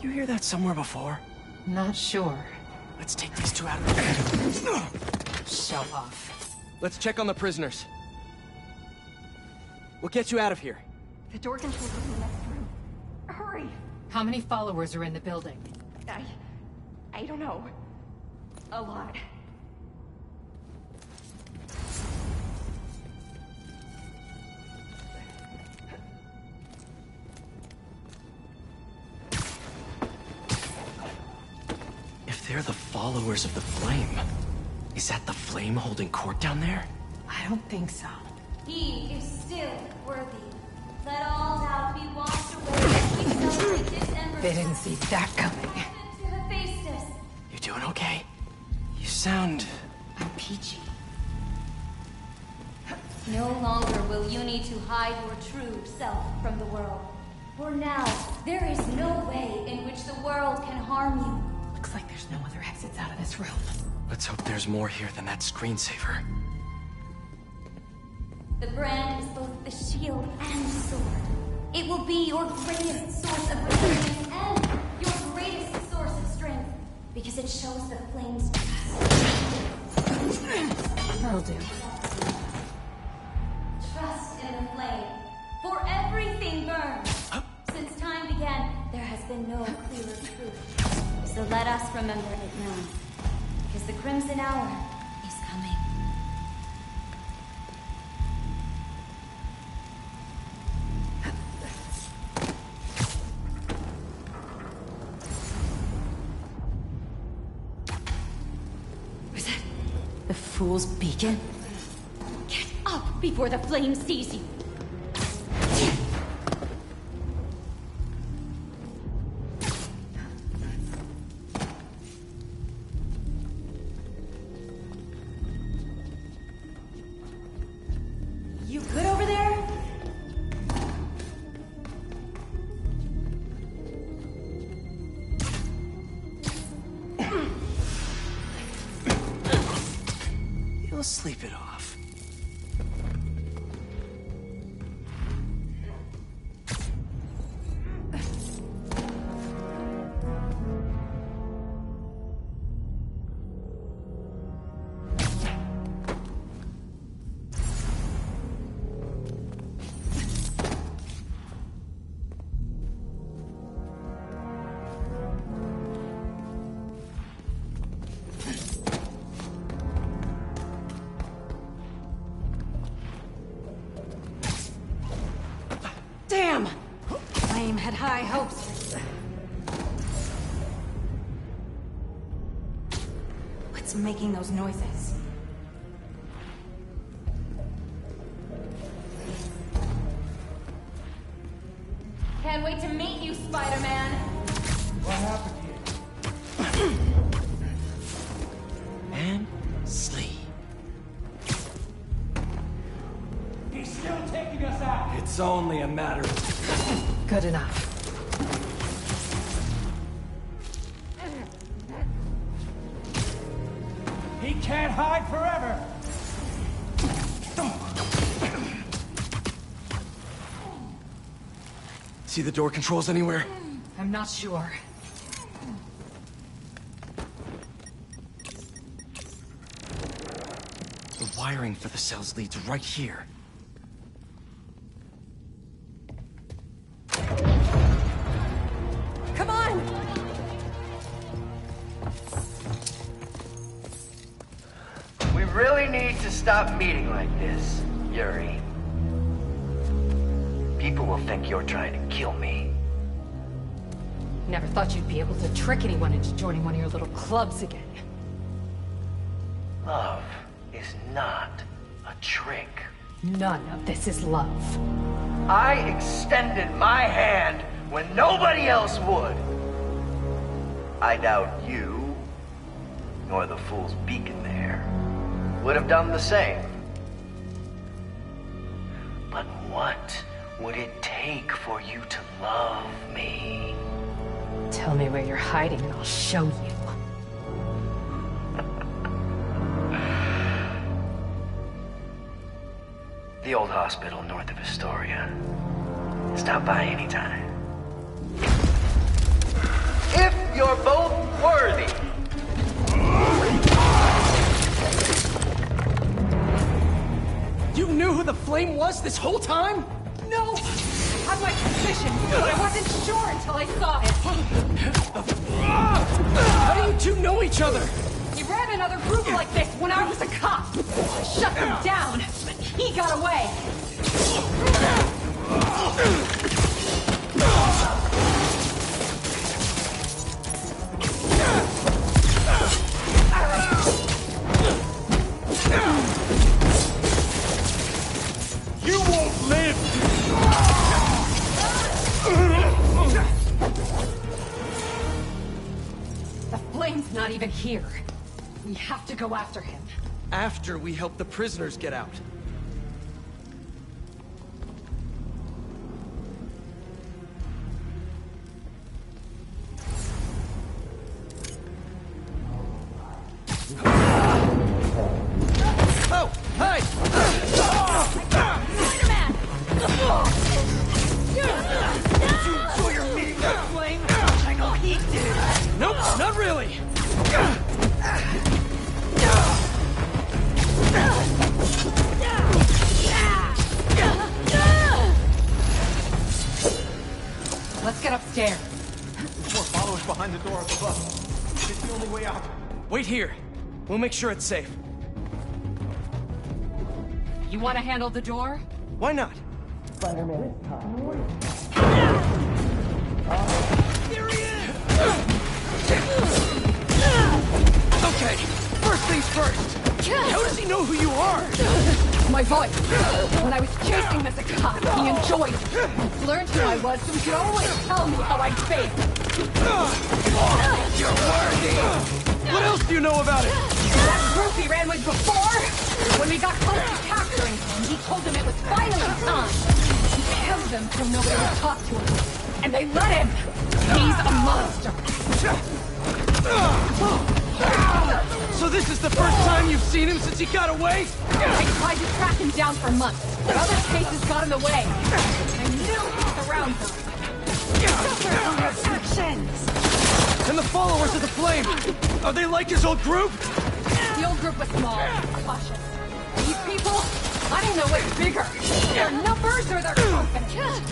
You hear that somewhere before? Not sure. Let's take these two out of the Show off. Let's check on the prisoners. We'll get you out of here. The door controls in the next room. Hurry! How many followers are in the building? I don't know. A lot. If they're the followers of the Flame, is that the Flame holding court down there? I don't think so. He is still worthy. Let all doubt be washed away as we celebrate this ember. They didn't see that coming. To have faced us. You doing okay? You sound... I'm peachy. No longer will you need to hide your true self from the world. For now, there is no way in which the world can harm you. Looks like there's no other exits out of this room. Let's hope there's more here than that screensaver. The brand is both the shield and sword. It will be your greatest source of resilience and your greatest source of strength, because it shows the Flame's trust. That'll do. Trust in the Flame, for everything burns. Since time began, there has been no clearer truth. So let us remember it now, because the Crimson Hour is coming. The Fool's Beacon? Get up before the Flame sees you! You good over there? You'll sleep it off. Damn! Flame had high hopes. What's making those noises? Can't wait to meet you, Spider-Man! What happened here? And sleep. He's still taking us out. It's only a matter of... Good enough. He can't hide forever. See the door controls anywhere? I'm not sure. wiring for the cells leads right here. Come on! We really need to stop meeting like this, Yuri. People will think you're trying to kill me. Never thought you'd be able to trick anyone into joining one of your little clubs again. Love is not a trick. None of this is love. I extended my hand when nobody else would. I doubt you, nor the fool's beacon there, would have done the same. But what would it take for you to love me? Tell me where you're hiding and I'll show you. The old hospital north of Astoria. Stop by anytime. If you're both worthy. You knew who the Flame was this whole time? No! I had my suspicion, but I wasn't sure until I saw it. How do you two know each other? He ran another group like this when I was a cop. I shut them down, but he got away. You won't live! The Flame's not even here. We have to go after him. After we help the prisoners get out. Oh, hi! Spider-Man! Did you enjoy your meeting with Flame? I know he did. Nope, not really. Let's get upstairs. More followers behind the door up above. It's the only way out. Wait here. We'll make sure it's safe. You want to handle the door? Why not? Spider-Man. There he is! Okay, first things first. How does he know who you are? My voice. When I was chasing Mr. Cop, he enjoyed it. Learned who I was, so he could always tell me how I'd feel. You're worthy! What else do you know about it? That group he ran with before? When we got close to capturing him, he told them it was finally time. He killed them so nobody would talk to him. And they let him. He's a monster. So this is the first time you've seen him since he got away? I tried to track him down for months, but other cases got in the way. I knew he was around them. Suffer from your actions! And the followers of the Flame, are they like his old group? The old group was small, cautious. These people, I don't know what's bigger. Their numbers or their confidence.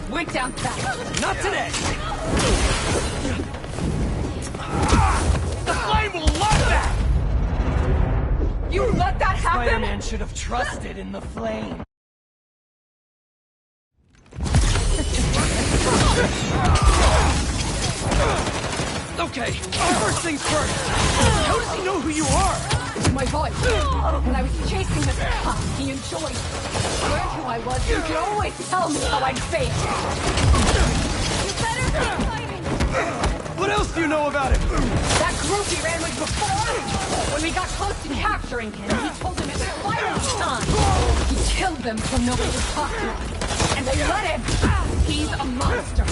Went down fast. Not today! The Flame will love that! You let that happen? Spider-Man should have trusted in the Flame. Okay, first things first. How does he know who you are? My voice. When I was chasing Mr. Cop, he enjoyed it. Learned who I was, so he could always tell me how I'd feel. You better keep fighting! What else do you know about him? That group he ran with before? When we got close to capturing him, he told them it was finally time. He killed them so nobody would talk to him. And they let him. He's a monster.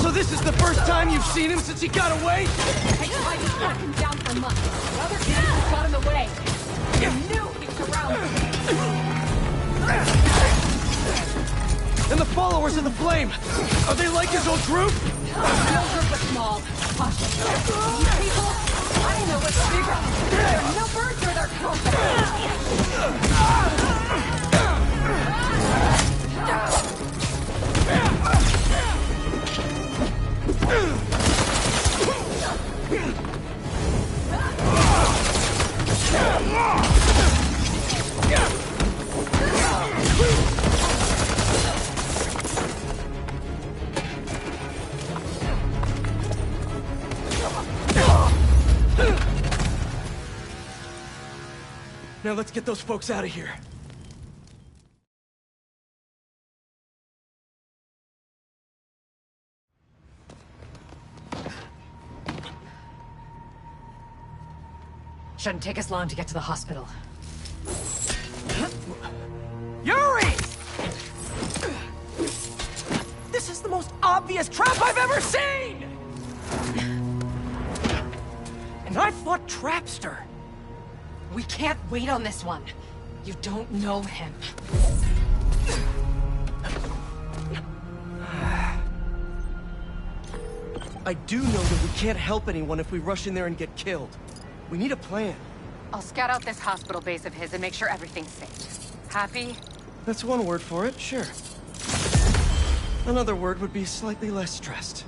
So this is the first time you've seen him since he got away? I tried to track him down for months, but other cases got in the way. You knew he was around them. And the followers of the Flame, are they like his old group? The old group was small, caution. These people, I don't know what's bigger. Their numbers or their Now let's get those folks out of here. Shouldn't take us long to get to the hospital. Yuri! This is the most obvious trap I've ever seen! And I fought Trapster. We can't wait on this one. You don't know him. I do know that we can't help anyone if we rush in there and get killed. We need a plan. I'll scout out this hospital base of his and make sure everything's safe. Happy? That's one word for it, sure. Another word would be slightly less stressed.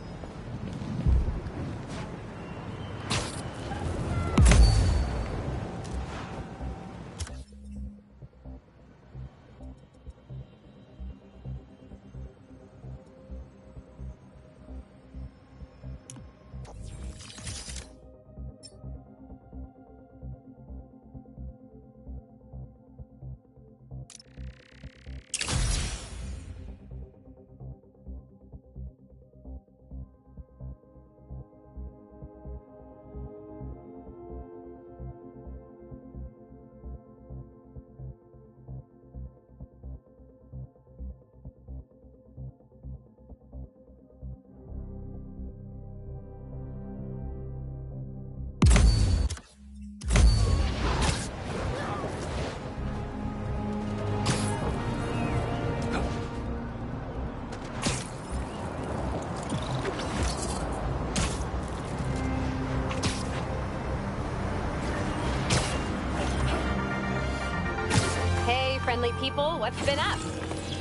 Friendly people, what's been up?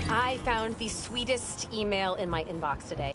I found the sweetest email in my inbox today.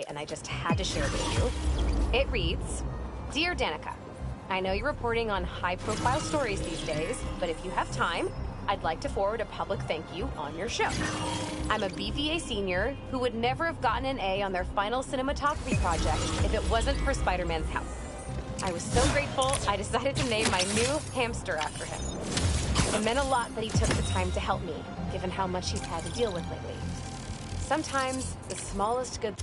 And I just had to share it with you. It reads, Dear Danica, I know you're reporting on high-profile stories these days, but if you have time, I'd like to forward a public thank you on your show. I'm a BVA senior who would never have gotten an A on their final cinematography project if it wasn't for Spider-Man's help. I was so grateful, I decided to name my new hamster after him. It meant a lot that he took the time to help me, given how much he's had to deal with lately. Sometimes, the smallest good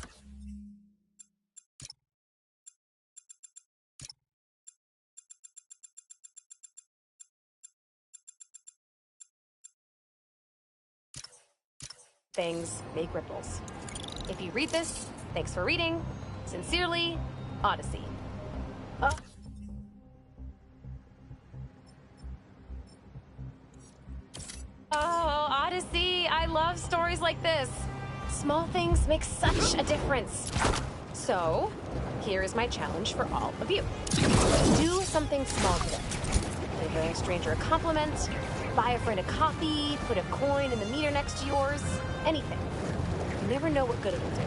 things make ripples. If you read this, thanks for reading. Sincerely, Odyssey. Oh. Oh, Odyssey, I love stories like this. Small things make such a difference. So, here is my challenge for all of you. Do something small today. Give a stranger a compliment, buy a friend a coffee, put a coin in the meter next to yours, anything. You never know what good it will do.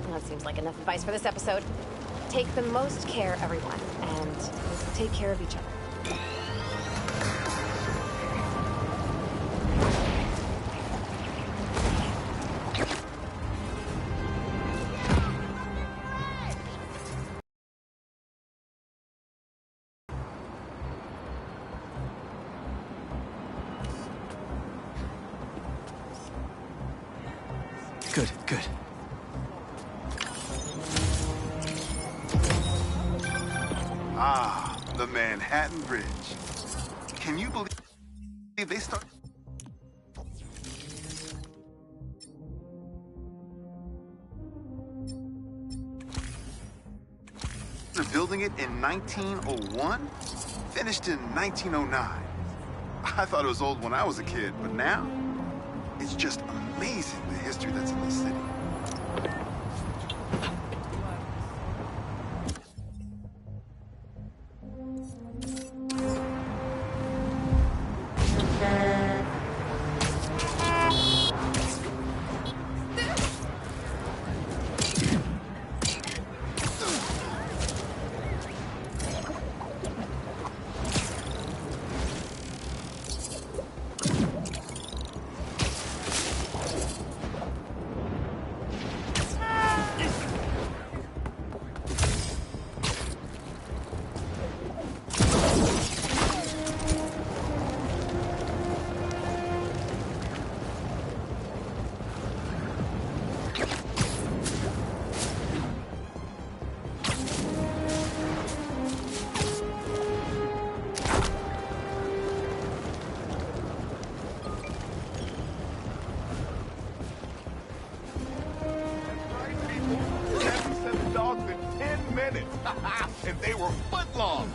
Well, that seems like enough advice for this episode. Take the most care, everyone, and take care of each other. Good, good. Ah, the Manhattan Bridge. Can you believe they started building it in 1901? Finished in 1909. I thought it was old when I was a kid, but now it's just amazing the history that's in this city. And they were foot long.